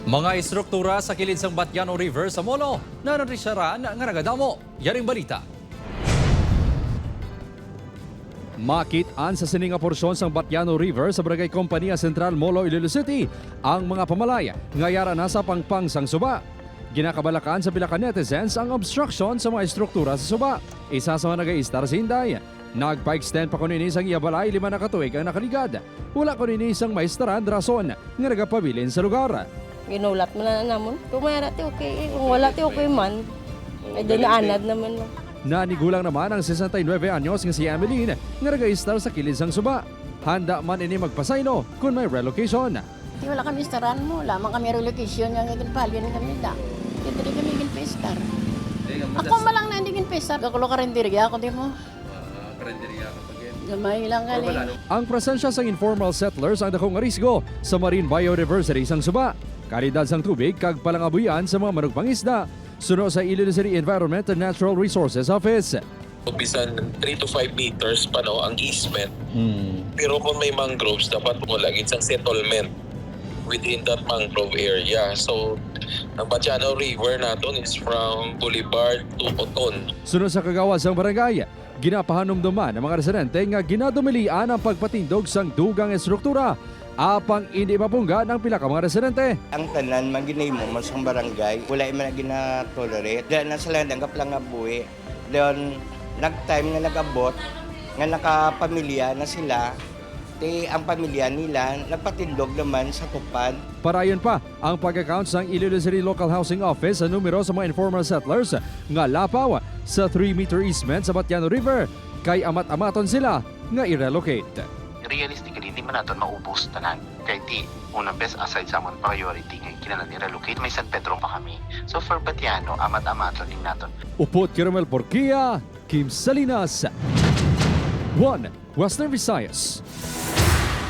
Mga istruktura sa kilid sang Batiano River sa Molo na narisyaran nga nagadamo. Yaring balita. Makit-an sa sininga porsyon sang Batiano River sa Barangay Kompanya Central Molo, Iloilo City ang mga pamalaya ngayara na sa pangpang sang suba. Ginakabalakan sa pila ka netizens ang obstruction sa mga istruktura sa suba. Isa sa mga nag-i-star sa Hinday. Nagpa-extend pa kunini sang iyabalay 5 na katuig ang nakaligad. Wala kunini sang maistaran rason nga nagapabilin sa lugar. Ginulat mo na namon. Kung mayroon ti okay, kung wala ti okay man. Ay doon naanad naman lang. Nanigulang naman ang 69 anyos nga si Emeline nga nag-i-star sa kilid sang suba. Handa man ini magpasayno kung may relocation. Di wala kami staran mo, lamang kami relocation nga nagpalyo ng kami da. Hindi rin kami ginpestar. Ako malang na hindi ginpestar. Kakulo karinderya ako di mo. Karinderya kapag Gamay lang galing. ang presensya sang informal settlers ang dakong risgo sa marine biodiversity sang suba. Kalidad sang tubig kag palangabuyan sa mga manugpangisda. Suno sa Iloilo City Environment and Natural Resources Office. Bisan 3 to 5 meters pa no, ang easement. Pero kung may mangroves, dapat mo lagi isang settlement within that mangrove area. So, ang Batiano River natin is from Boulevard to Oton. Sunod sa kagawas ng barangay, ginapahanumduman ng mga residente nga ginadumilian ang pagpatindog sang dugang estruktura apang hindi mapungga ng pila ka mga residente. Ang tanan, maginay mo, masang barangay, wala yung mga ginatolerate. Dahil na sila nanggap lang nga buwi. Doon, nag-time nga nag-abot, nga nakapamilya na sila, ang pamilya nila, nagpatindog naman sa tupad. Parayon pa ang pag-account ng Iloilo City Local Housing Office sa numero sa mga informal settlers nga lapaw sa 3-meter easement sa Batiano River kay amat-amaton sila nga i-relocate. Realistically, hindi man natin maubos tanan. Kaya di, unang best aside sa among priority ngayon kinalan i-relocate, may San Pedro pa kami. So for Batiano, amat-amaton din natin. Upot Caramel Porquia, Kim Salinas, 1 Western Visayas.